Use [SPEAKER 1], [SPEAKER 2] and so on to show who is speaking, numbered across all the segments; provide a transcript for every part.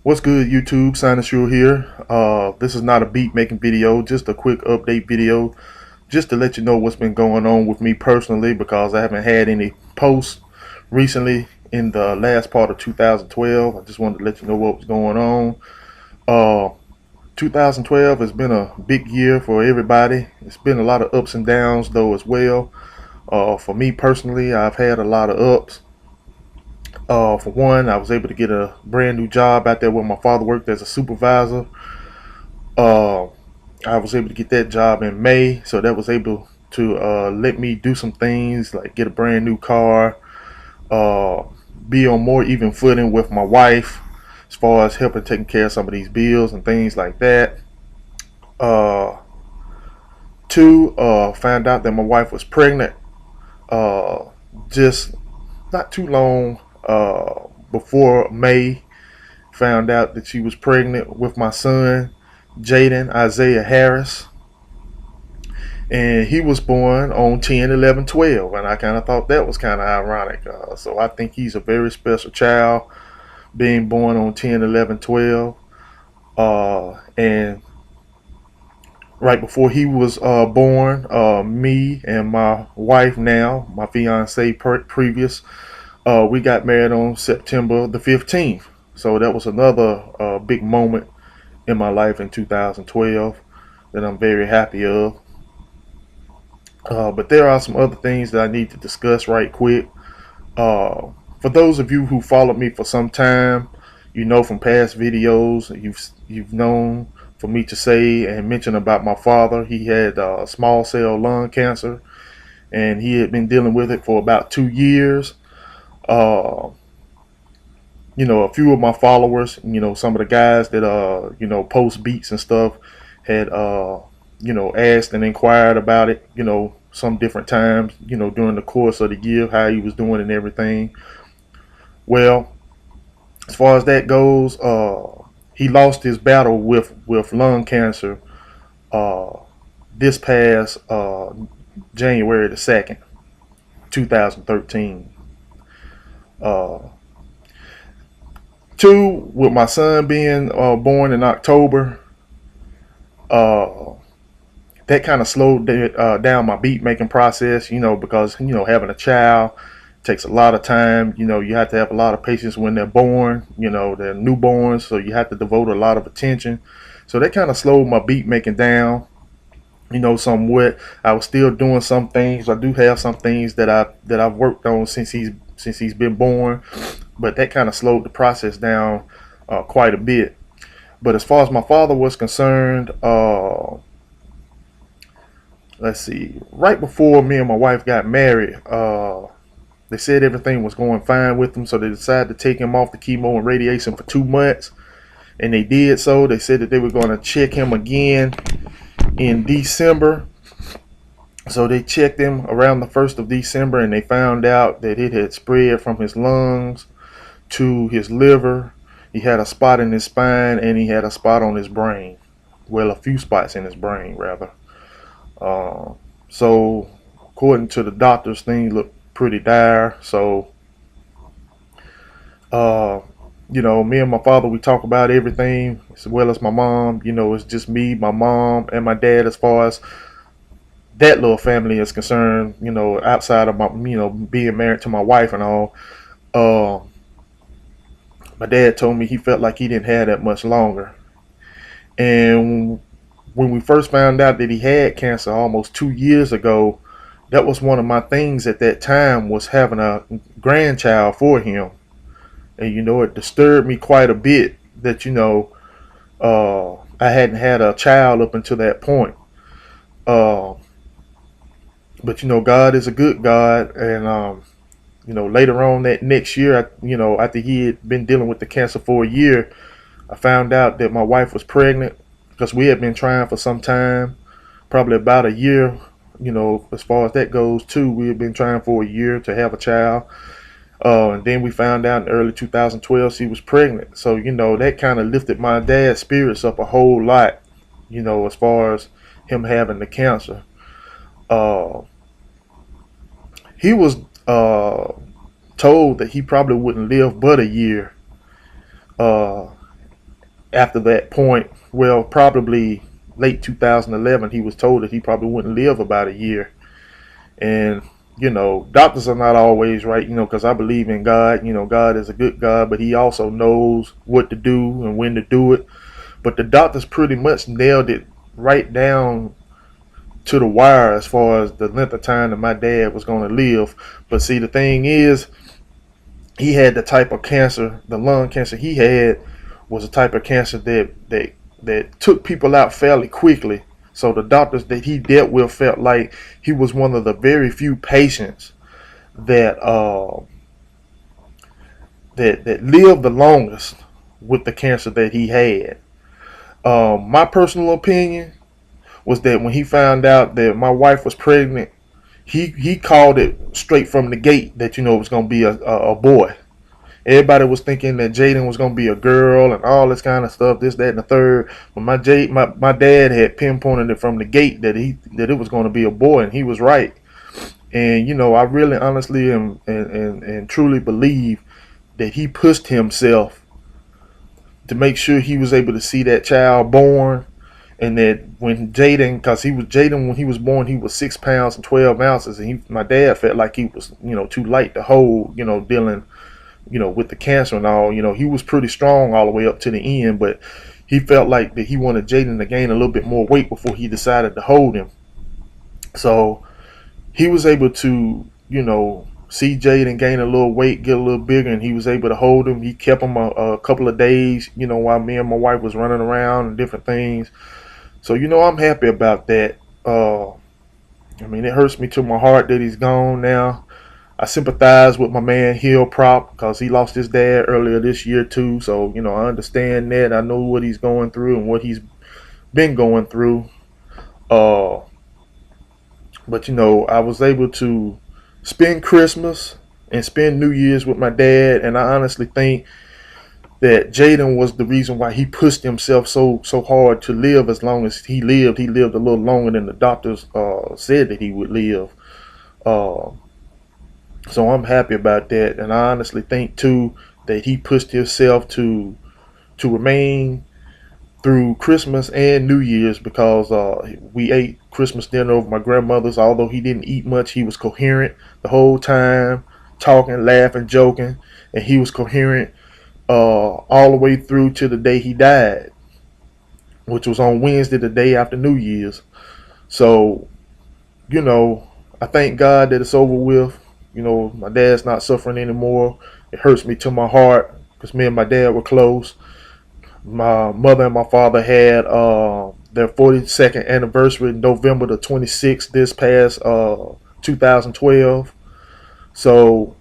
[SPEAKER 1] What's good, YouTube? Sinosure here. This is not a beat making video, just a quick update video, just to let you know what's been going on with me personally, because I haven't had any posts recently in the last part of 2012. I just wanted to let you know what was going on. Uh, 2012 has been a big year for everybody. It's been a lot of ups and downs though as well. For me personally, I've had a lot of ups. For one, I was able to get a brand new job out there where my father worked as a supervisor. Uh, I was able to get that job in May, so that was able to let me do some things like get a brand new car, uh, be on more even footing with my wife as far as helping taking care of some of these bills and things like that. Uh, Two, found out that my wife was pregnant uh, just not too long before May. Found out that she was pregnant with my son, Jaden Isaiah Harris. And he was born on 10, 11, 12. And I kind of thought that was kind of ironic. So I think he's a very special child, being born on 10, 11, 12. And right before he was born, me and my wife now, my fiance previous, we got married on September the 15th. So that was another big moment in my life in 2012 that I'm very happy of. But there are some other things that I need to discuss right quick. For those of you who followed me for some time, you know from past videos, you've known for me to say and mention about my father. He had small cell lung cancer, and he had been dealing with it for about 2 years. Uh, a few of my followers, some of the guys that post beats and stuff had asked and inquired about it, some different times, during the course of the year, how he was doing and everything. Well, as far as that goes, he lost his battle with lung cancer uh, this past January the 2nd, 2013. Uh, Two, with my son being born in October, uh, that kind of slowed down my beat making process, because, having a child takes a lot of time. You have to have a lot of patience when they're born, they're newborns, so you have to devote a lot of attention. So that kind of slowed my beat making down, somewhat. I was still doing some things. I do have some things that I've worked on since he's been born, but that kind of slowed the process down quite a bit. But as far as my father was concerned, let's see, right before me and my wife got married, they said everything was going fine with him, so they decided to take him off the chemo and radiation for 2 months, and they did so. They said that they were going to check him again in December. So they checked him around the 1st of December, and they found out that it had spread from his lungs to his liver. He had a spot in his spine, and he had a spot on his brain. Well, a few spots in his brain, rather. So according to the doctors, things look pretty dire. So, me and my father, we talk about everything, as well as my mom. It's just me, my mom, and my dad as far as that little family is concerned, outside of my, being married to my wife and all. Uh, my dad told me he felt like he didn't have that much longer. And when we first found out that he had cancer almost 2 years ago, that was one of my things at that time, was having a grandchild for him. And, it disturbed me quite a bit that, I hadn't had a child up until that point. But, God is a good God. And, later on that next year, after he had been dealing with the cancer for a year, I found out that my wife was pregnant, because we had been trying for some time, probably about a year, as far as that goes too. We had been trying for a year to have a child. And then we found out in early 2012 she was pregnant. So, that kind of lifted my dad's spirits up a whole lot, as far as him having the cancer. He was told that he probably wouldn't live but a year. after that point, well, probably late 2011, he was told that he probably wouldn't live about a year. And doctors are not always right, because I believe in God. God is a good God, but he also knows what to do and when to do it. But the doctors pretty much nailed it right down to the wire as far as the length of time that my dad was going to live. But see, the thing is, he had the type of cancer, the lung cancer he had was a type of cancer that took people out fairly quickly. So the doctors that he dealt with felt like he was one of the very few patients that that lived the longest with the cancer that he had. My personal opinion was that when he found out that my wife was pregnant, he called it straight from the gate that it was going to be a boy. Everybody was thinking that Jaden was going to be a girl and all this kind of stuff, this, that, and the third. But my dad had pinpointed it from the gate that it was going to be a boy, and he was right. And I really, honestly, and truly believe that he pushed himself to make sure he was able to see that child born. And that when Jaden when he was born, he was 6 pounds and 12 ounces, and my dad felt like he was too light to hold, dealing with the cancer and all. He was pretty strong all the way up to the end, but he felt like that he wanted Jaden to gain a little bit more weight before he decided to hold him. So he was able to, see Jaden gain a little weight, get a little bigger, and he was able to hold him. He kept him a couple of days, while me and my wife was running around and different things. So, I'm happy about that. It hurts me to my heart that he's gone now. I sympathize with my man Hill Prop because he lost his dad earlier this year too. So, I understand that. I know what he's going through and what he's been going through. But, I was able to spend Christmas and spend New Year's with my dad. And I honestly think that Jaden was the reason why he pushed himself so hard to live as long as he lived. He lived a little longer than the doctors said that he would live. So I'm happy about that, and I honestly think too that he pushed himself to remain through Christmas and New Year's because we ate Christmas dinner over my grandmother's. Although he didn't eat much, he was coherent the whole time, talking, laughing, joking, and he was coherent all the way through to the day he died, which was on Wednesday, the day after New Year's. So, I thank God that it's over with. My dad's not suffering anymore. It hurts me to my heart because me and my dad were close. My mother and my father had their 42nd anniversary November the 26th this past 2012. So,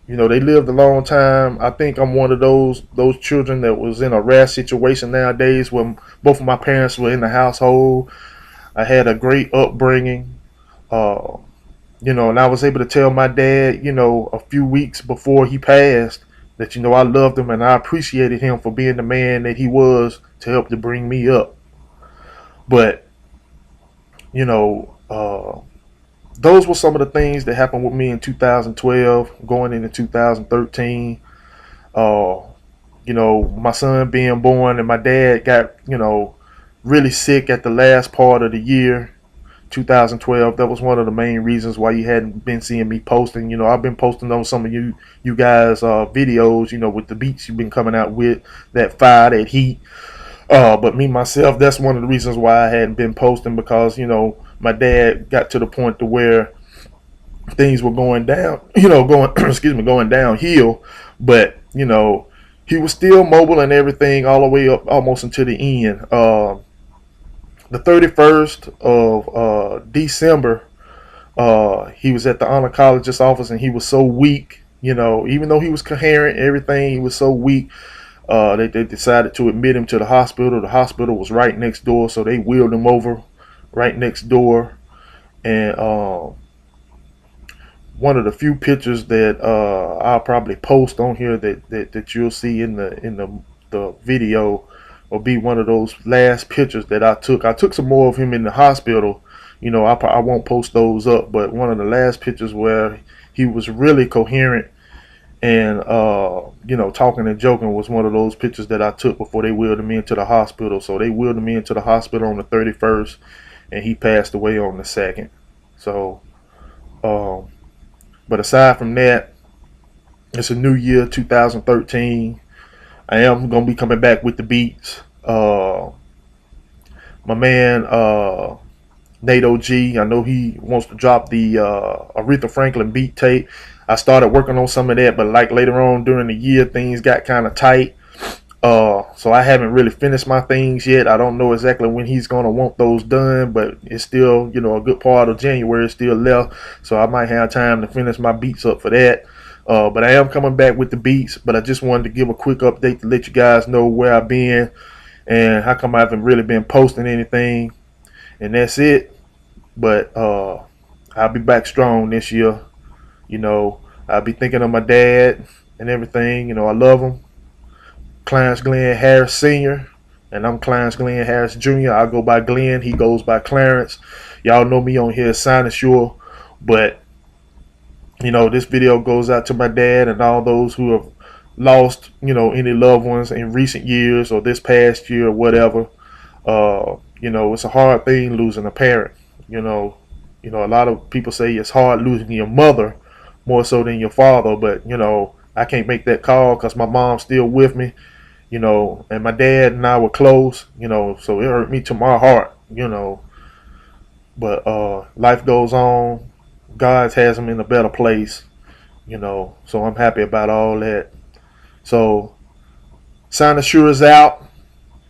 [SPEAKER 1] they lived a long time. I think I'm one of those children that was in a rare situation nowadays when both of my parents were in the household. I had a great upbringing. And I was able to tell my dad, a few weeks before he passed that, I loved him and I appreciated him for being the man that he was to help to bring me up. But, those were some of the things that happened with me in 2012, going into 2013. My son being born and my dad got, really sick at the last part of the year. 2012. That was one of the main reasons why you hadn't been seeing me posting. I've been posting on some of you guys videos, with the beats you've been coming out with, that fire, that heat. But me myself, that's one of the reasons why I hadn't been posting because, my dad got to the point to where things were going down, going downhill. But, he was still mobile and everything all the way up almost until the end. The 31st of December, he was at the oncologist's office and he was so weak, even though he was coherent, everything, he was so weak. They decided to admit him to the hospital. The hospital was right next door, so they wheeled him over right next door. And one of the few pictures that I'll probably post on here that you'll see in the video will be one of those last pictures that I took. I took some more of him in the hospital. I won't post those up, but one of the last pictures where he was really coherent And you know, talking and joking was one of those pictures that I took before they wheeled him into the hospital. So they wheeled him into the hospital on the 31st, and he passed away on the 2nd. So, um, but aside from that, it's a new year, 2013. I am gonna be coming back with the beats. My man Nate OG, I know he wants to drop the Aretha Franklin beat tape. I started working on some of that, but like later on during the year, things got kind of tight. So I haven't really finished my things yet. I don't know exactly when he's gonna want those done, but it's still, you know, a good part of January still left, so I might have time to finish my beats up for that. But I am coming back with the beats, but I just wanted to give a quick update to let you guys know where I've been and how come I haven't really been posting anything, and that's it. But I'll be back strong this year. You know, I'll be thinking of my dad and everything. You know, I love him. Clarence Glenn Harris Sr., and I'm Clarence Glenn Harris Jr. I go by Glenn. He goes by Clarence. Y'all know me on here as Sinosure. But, you know, this video goes out to my dad and all those who have lost, you know, any loved ones in recent years or this past year or whatever. You know, it's a hard thing losing a parent. You know, a lot of people say it's hard losing your mother more so than your father, but you know, I can't make that call because my mom's still with me. You know, and my dad and I were close. You know, so it hurt me to my heart. You know, but life goes on. God has him in a better place. You know, so I'm happy about all that. So, Sinosure is out.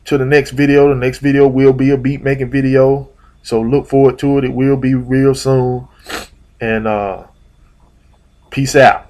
[SPEAKER 1] To the next video. The next video will be a beat making video, so look forward to it. It will be real soon. And peace out.